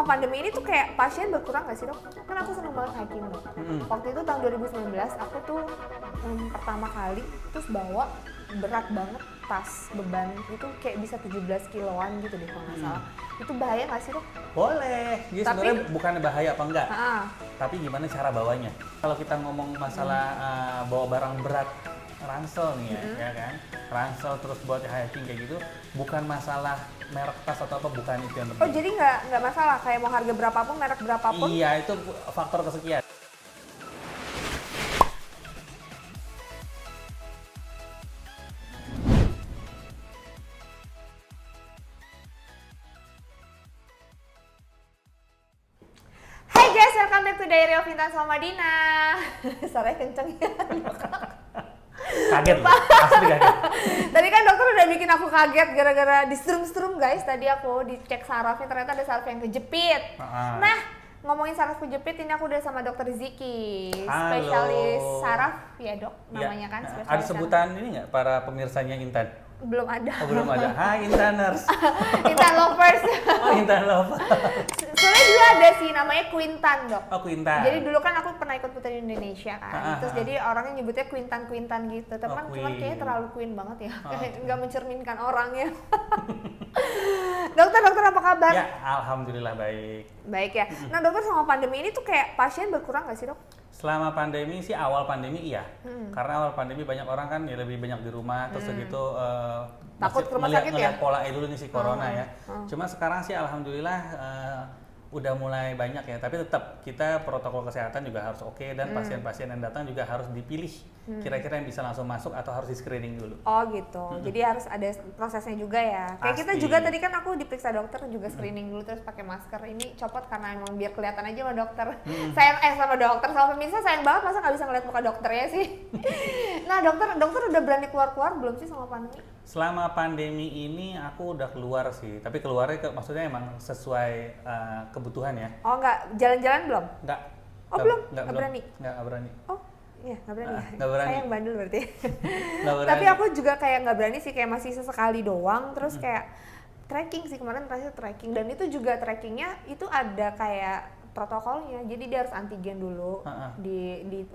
selama pandemi ini tuh kayak pasien berkurang nggak sih dok? Kan aku seneng banget hiking dok. Waktu itu tahun 2019 aku tuh pertama kali terus bawa berat banget tas beban itu kayak bisa 17 kiloan gitu deh kalau nggak salah. Itu bahaya nggak sih dok? Boleh, jadi sebenarnya bukan bahaya apa enggak, tapi gimana cara bawanya. Kalau kita ngomong masalah bawa barang berat, ransel nih ya kan, ransel terus buat hiking kayak gitu, bukan masalah merek tas atau apa, bukan itu yang penting. Oh jadi nggak masalah, kayak mau harga berapapun, merek berapapun? Iya, itu faktor kesekian. Hai guys, welcome back to Diary of Intan sama Dina. Suaranya kenceng ya. Kaget loh, asli kaget. Tadi kan dokter udah bikin aku kaget gara-gara di strum guys. Tadi aku dicek sarafnya, ternyata ada saraf yang kejepit. Nah, ngomongin saraf kejepit, ini aku udah sama dokter Ziki, spesialis saraf ya dok, namanya kan spesialis. Ada sebutan ini nggak para pemirsanya Intan? Belum ada. Oh, belum ada. Hai Intaners. Intan lovers. Oh, Intan lovers. Soalnya dulu ada sih namanya Quintan dok. Oh, Quintan. Jadi dulu kan aku pernah ikut Putri Indonesia kan. Terus jadi orangnya nyebutnya Quintan gitu. Teman cuman kayaknya terlalu Queen banget ya. Kayak nggak mencerminkan orangnya. Dokter apa kabar? Ya, alhamdulillah baik. Baik ya. Nah dokter, selama pandemi ini tuh kayak pasien berkurang nggak sih dok? Selama pandemi sih, awal pandemi iya. Karena awal pandemi banyak orang kan ya lebih banyak di rumah, terus segitu takut ke rumah sakit ya? Ngeliat pola dulu nih si corona ya. Cuma sekarang sih alhamdulillah udah mulai banyak ya, tapi tetap kita protokol kesehatan juga harus oke, dan pasien-pasien yang datang juga harus dipilih kira-kira yang bisa langsung masuk atau harus di screening dulu. Oh gitu, jadi harus ada prosesnya juga ya. Kayak kita juga tadi kan aku diperiksa dokter juga screening dulu, terus pakai masker. Ini copot karena emang biar kelihatan aja sama dokter. Sayang sama dokter, sama pemirsa sayang banget masa nggak bisa ngeliat muka dokternya sih. Nah dokter udah berani keluar belum sih sama pandemi? Selama pandemi ini aku udah keluar sih, tapi keluarnya maksudnya emang sesuai kebutuhan ya. Oh nggak, jalan-jalan belum? Nggak. Oh belum? Nggak berani? Nggak berani. Oh iya, nggak berani. Nggak berani. Saya yang bandel berarti. Nggak berani. Tapi aku juga kayak nggak berani sih, kayak masih sesekali doang. Terus kayak trekking sih, kemarin terakhir trekking. Dan itu juga trekkingnya itu ada kayak protokolnya, jadi dia harus antigen dulu,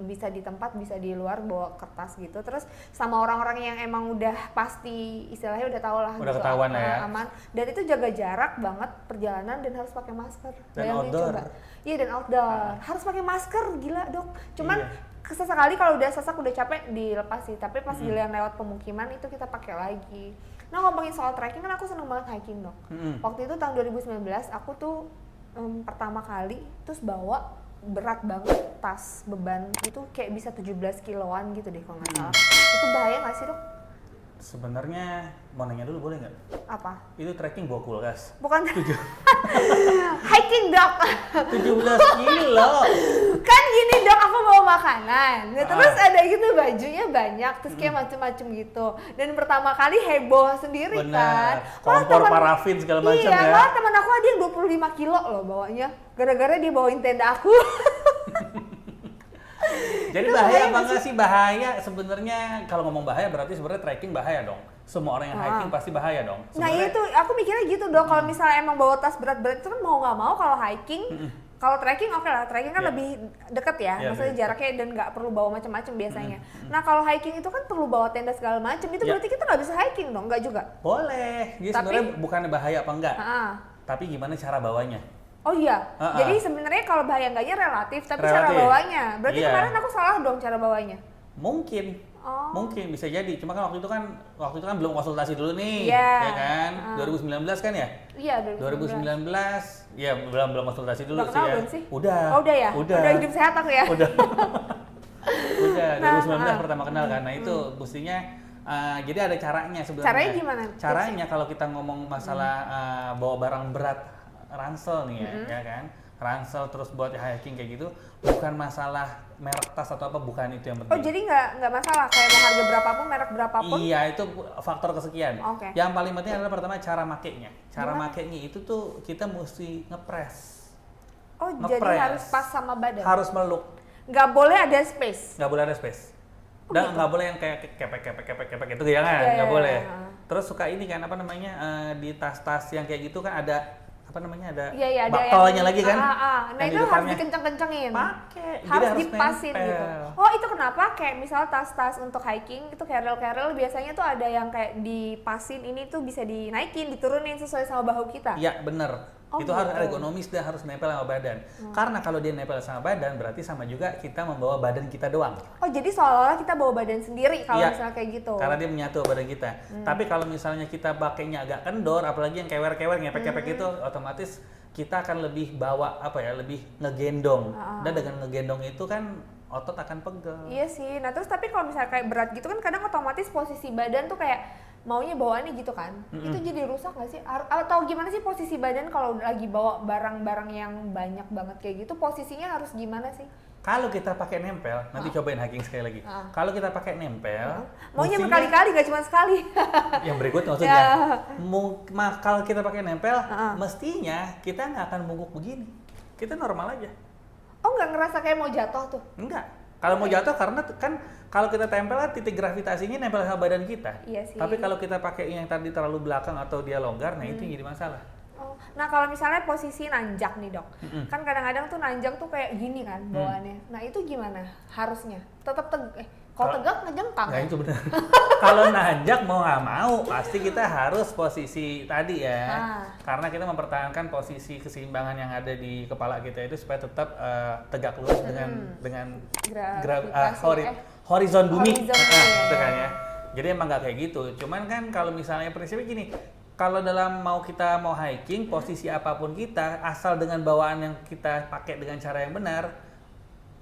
bisa di tempat, bisa di luar, bawa kertas gitu. Terus sama orang-orang yang emang udah pasti istilahnya udah tau lah, udah gitu, ketahuan lah ya, aman. Dan itu jaga jarak banget perjalanan dan harus pakai masker. Dan outdoor. Iya, dan outdoor harus pakai masker, gila dok. Cuman sesekali kalau udah sesak, udah capek dilepas sih, tapi pas giliran lewat pemukiman itu kita pakai lagi. Nah ngomongin soal trekking, kan aku seneng banget hiking dok. Waktu itu tahun 2019 aku tuh pertama kali terus bawa berat banget tas beban itu kayak bisa 17 kiloan gitu deh kalau nggak salah. Itu bahaya nggak sih dok? Sebenarnya mau nanya dulu boleh nggak? Apa? Itu trekking bawa kulkas? Bukan. Hiking dok. 17 kilo. Kan gini dok, aku bawa makanan. Terus ada gitu bajunya banyak, terus kayak macem-macem gitu. Dan pertama kali heboh sendiri. Bener. Kan. Kompor parafin segala macam ya. Iya, malah teman aku ada yang 25 kilo loh bawanya. Gara-gara dia bawain tenda aku. Jadi bahaya apa enggak sih? Bahaya sebenarnya. Kalau ngomong bahaya berarti sebenarnya trekking bahaya dong. Semua orang yang hiking pasti bahaya dong. Nah itu aku mikirnya gitu dong. Kalau misalnya emang bawa tas berat-berat itu kan mau nggak mau kalau hiking. Kalau trekking oke lah, trekking kan lebih deket ya, maksudnya jaraknya dan nggak perlu bawa macam-macam biasanya. Nah kalau hiking itu kan perlu bawa tenda segala macam, itu berarti kita nggak bisa hiking dong, nggak juga? Boleh, jadi sebenarnya bukan bahaya apa enggak, tapi gimana cara bawanya. Oh iya, jadi sebenarnya kalau bahaya enggaknya relatif, tapi cara bawanya. Berarti kemarin aku salah dong cara bawanya? Mungkin, mungkin bisa jadi. Cuma kan waktu itu kan belum konsultasi dulu nih, ya kan? 2019 kan ya? Iya, 2019. Ya belum konsultasi dulu udah sih ya. Belum sih? Udah. Oh udah ya? Udah hidup sehat aku ya? Udah. Udah, 2019 pertama kenal kan. Nah itu mestinya jadi ada caranya sebenarnya. Caranya gimana? Caranya kalau kita ngomong masalah bawa barang berat, ransel nih ya kan? Ransel terus buat hiking kayak gitu, bukan masalah merek tas atau apa, bukan itu yang penting. Oh jadi nggak masalah, kayak mau harga berapapun, merek berapapun? Iya, itu faktor kesekian. Okay. Yang paling penting adalah pertama cara makainya. Cara makainya itu tuh kita mesti ngepres. Oh jadi harus pas sama badan? Harus meluk. Nggak boleh ada space? Nggak boleh ada space. Dan nggak boleh yang kayak kepek itu ya kan, nggak boleh. Terus suka ini kan apa namanya, di tas-tas yang kayak gitu kan ada apa namanya ada ada baktolnya lagi kan? Nah itu harus dikenceng-kencengin. Pakai. Harus dipasin gitu. Oh itu kenapa kayak misal tas-tas untuk hiking itu carrier biasanya tuh ada yang kayak dipasin, ini tuh bisa dinaikin, diturunin sesuai sama bahu kita. Iya bener. Itu gitu. harus ergonomis dan harus nempel sama badan. Karena kalau dia nempel sama badan berarti sama juga kita membawa badan kita doang. Oh jadi seolah-olah kita bawa badan sendiri kalau misalnya kayak gitu. Karena dia menyatu badan kita. Tapi kalau misalnya kita pakainya agak kendor, apalagi yang kewer-kewer, ngepek-ngepek itu, otomatis kita akan lebih bawa lebih ngegendong. Dan dengan ngegendong itu kan otot akan pegel. Iya sih. Nah terus tapi kalau misalnya kayak berat gitu kan kadang otomatis posisi badan tuh kayak maunya bawaannya gitu kan. Itu jadi rusak nggak sih? Atau gimana sih posisi badan kalau lagi bawa barang-barang yang banyak banget kayak gitu, posisinya harus gimana sih? Kalau kita pakai nempel, nanti cobain hiking sekali lagi. Kalau kita pakai nempel, maunya berkali-kali gak cuma sekali. Yang berikut maksudnya, kalau kita pakai nempel, mestinya kita nggak akan bungkuk begini. Kita normal aja. Oh nggak ngerasa kayak mau jatuh tuh? Enggak. Kalau mau jatuh karena kan kalau kita tempel kan titik gravitasinya nempel sama badan kita. Iya sih. Tapi kalau kita pakai yang tadi terlalu belakang atau dia longgar, nah itu yang jadi masalah. Oh, nah kalau misalnya posisi nanjak nih dok, kan kadang-kadang tuh nanjak tuh kayak gini kan bawaannya. Nah itu gimana harusnya? Tetap kalau tegak ngejengkang. Nah itu benar. Kalau nanjak mau nggak mau pasti kita harus posisi tadi ya. Karena kita mempertahankan posisi keseimbangan yang ada di kepala kita itu supaya tetap tegak lurus dengan horizon bumi. Gitu kan ya. Jadi emang nggak kayak gitu. Cuman kan kalau misalnya prinsipnya gini, kalau mau kita mau hiking, posisi apapun kita, asal dengan bawaan yang kita pakai dengan cara yang benar,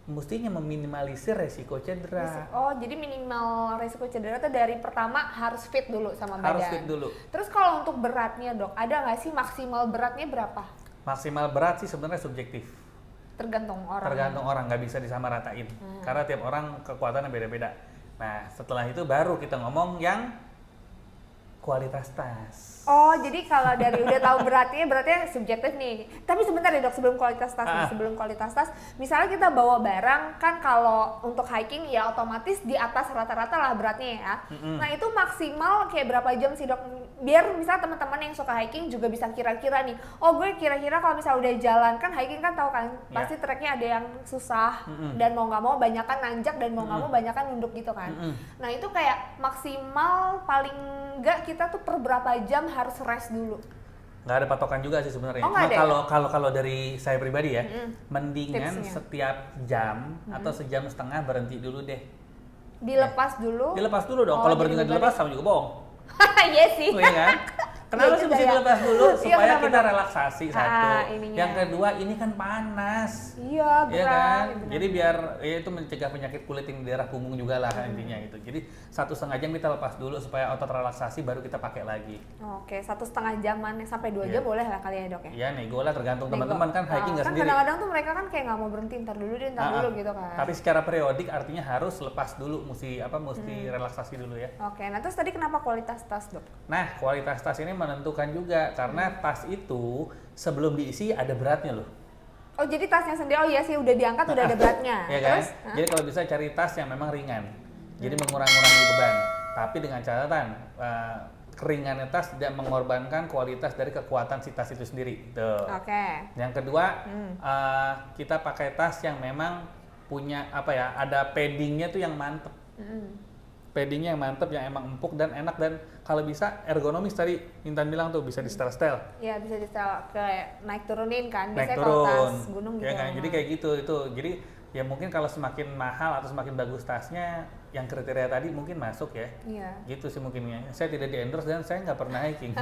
mestinya meminimalisir resiko cedera. Oh, jadi minimal resiko cedera itu dari pertama harus fit dulu sama badan. Harus fit dulu. Terus kalau untuk beratnya dok, ada nggak sih maksimal beratnya berapa? Maksimal berat sih sebenarnya subjektif. Tergantung orang. Tergantung orang, nggak bisa disamaratain. Karena tiap orang kekuatannya beda-beda. Nah, setelah itu baru kita ngomong yang kualitas tas. Oh, jadi kalau dari udah tahu beratnya subjektif nih. Tapi sebentar ya dok, sebelum kualitas tas, misalnya kita bawa barang kan kalau untuk hiking ya otomatis di atas rata-rata lah beratnya ya. Nah itu maksimal kayak berapa jam sih dok? Biar misalnya teman-teman yang suka hiking juga bisa kira-kira nih. Oh gue kira-kira kalau misalnya udah jalan kan hiking kan tahu kan pasti treknya ada yang susah dan mau nggak mau banyakan nanjak dan mau nggak mau banyakan nunduk gitu kan. Nah itu kayak maksimal paling nggak kita tuh per berapa jam harus rest dulu? Nggak ada patokan juga sih sebenarnya. Kalau dari saya pribadi ya, mendingan tipsnya, setiap jam atau sejam setengah berhenti dulu deh. Dilepas dulu? Dilepas dulu dong. Kalau berhenti nggak dilepas sama juga bohong. Iya sih. Iya kan? Kenapa sih mesti dilepas dulu? Supaya kita relaksasi satu. Yang kedua ini kan panas. Iya, ya kan? Jadi biar itu mencegah penyakit kulit yang di daerah punggung juga lah intinya gitu. Jadi 1,5 jam kita lepas dulu supaya otot relaksasi baru kita pakai lagi. Oke, 1,5 jaman sampai 2 jam boleh lah kali ya dok ya? Iya nego lah tergantung teman-teman kan hiking nggak sendiri. Kadang-kadang tuh mereka kan kayak nggak mau berhenti, ntar dulu gitu kan. Tapi secara periodik artinya harus lepas dulu, mesti relaksasi dulu ya. Oke, nah terus tadi kenapa kualitas tas dok? Nah kualitas tas ini menentukan juga karena tas itu sebelum diisi ada beratnya loh. Oh jadi tasnya sendiri, oh iya sih udah diangkat udah ada beratnya. Iya kan? Jadi kalau bisa cari tas yang memang ringan, jadi mengurangi beban. Tapi dengan catatan keringannya tas tidak mengorbankan kualitas dari kekuatan si tas itu sendiri. Oke. Yang kedua kita pakai tas yang memang punya ada paddingnya tuh yang mantep. Paddingnya yang mantep, yang emang empuk dan enak dan kalau bisa ergonomis tadi Intan bilang tuh bisa di setel. Iya bisa di setel kayak naik turunin kan, biasanya kalau tas gunung gitu. Ya kan? Jadi kayak gitu itu. Jadi ya mungkin kalau semakin mahal atau semakin bagus tasnya, yang kriteria tadi mungkin masuk ya. Iya. Gitu sih mungkinnya. Saya tidak di endorse dan saya nggak pernah hiking.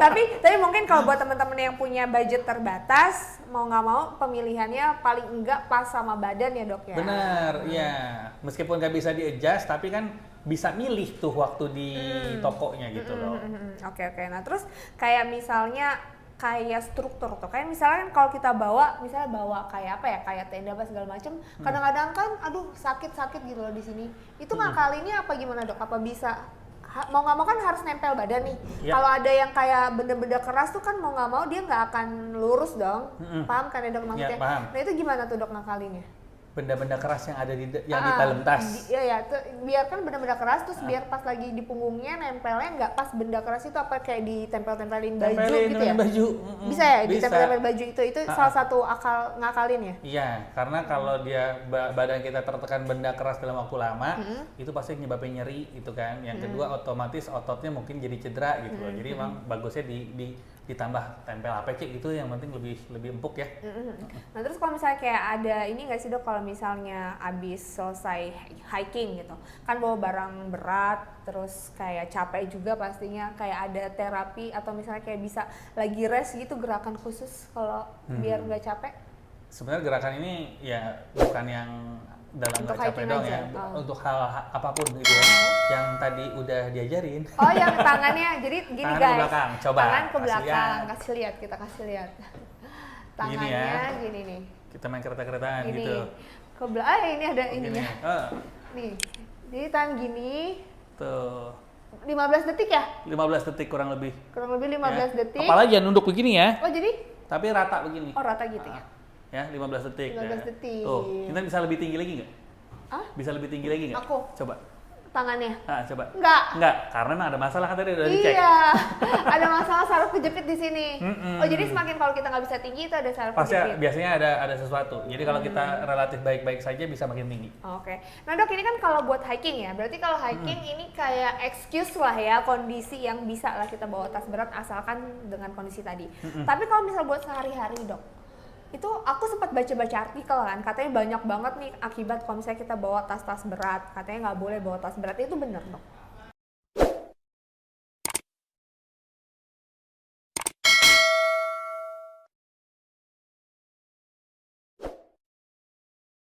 tapi mungkin kalau buat teman-teman yang punya budget terbatas, mau nggak mau pemilihannya paling enggak pas sama badan ya dok ya. Benar, iya. Meskipun nggak bisa di-adjust, tapi kan bisa milih tuh waktu di tokonya gitu loh. Oke. Nah terus kayak misalnya kayak struktur tuh, kayak misalnya kalau kita bawa kayak kayak tenda apa segala macem, kadang-kadang kan aduh sakit gitu loh di sini. Itu ngakalinnya apa gimana dok? Apa bisa mau nggak mau kan harus nempel badan nih. Kalau ada yang kayak benda-benda keras tuh kan mau nggak mau dia nggak akan lurus dong. Paham kan ya dok maksudnya? Paham. Nah itu gimana tuh dok ngakalinnya? benda-benda keras yang ada di dalam tas. Iya ya, biarkan benda-benda keras terus biar pas lagi di punggungnya nempelnya nggak pas benda keras itu apa kayak ditempel-tempelin baju gitu ya? Baju. Bisa ya ditempel-tempel baju itu salah satu akal ngakalin ya? Iya, karena kalau dia badan kita tertekan benda keras dalam waktu lama, itu pasti nyebabin nyeri gitu kan. Yang kedua otomatis ototnya mungkin jadi cedera gitu loh. Jadi emang bagusnya ditambah tempel APC gitu yang penting lebih empuk ya. Nah terus kalau misalnya kayak ada ini nggak sih dok, kalau misalnya abis selesai hiking gitu kan bawa barang berat terus kayak capek juga pastinya, kayak ada terapi atau misalnya kayak bisa lagi rest gitu gerakan khusus kalau biar nggak capek? Sebenarnya gerakan ini ya bukan yang dalam untuk nggak capek dong ya, untuk hal apapun gitu ya, yang tadi udah diajarin. Oh yang tangannya, jadi gini tangan guys, ke belakang. Coba tangan ke belakang, kasih lihat, kita kasih lihat tangannya gini nih, kita main kereta-keretaan gini. gitu Ke belakang, ini ada ininya nih, jadi tangan gini tuh 15 detik ya? 15 detik kurang lebih 15 detik. apalagi ya nunduk begini ya, oh jadi? tapi rata begini. Oh rata gitu ya? Ya 15 detik 15 detik. Tuh, kita bisa lebih tinggi lagi nggak? Bisa lebih tinggi lagi nggak? Aku? Coba Tangannya? coba. Enggak, karena memang ada masalah kan tadi udah dicek. Iya, ada masalah saraf kejepit di sini. Oh jadi semakin kalau kita nggak bisa tinggi itu ada saraf Pasti kejepit. biasanya ada sesuatu. Jadi kalau kita relatif baik-baik saja bisa makin tinggi. Oke. Nah dok, ini kan kalau buat hiking ya, berarti kalau hiking ini kayak excuse lah ya, kondisi yang bisa lah kita bawa tas berat asalkan dengan kondisi tadi. Tapi kalau misal buat sehari-hari dok, itu aku sempat baca-baca artikel kan, katanya banyak banget nih akibat kalau misalnya kita bawa tas-tas berat, katanya nggak boleh bawa tas berat, itu bener dok?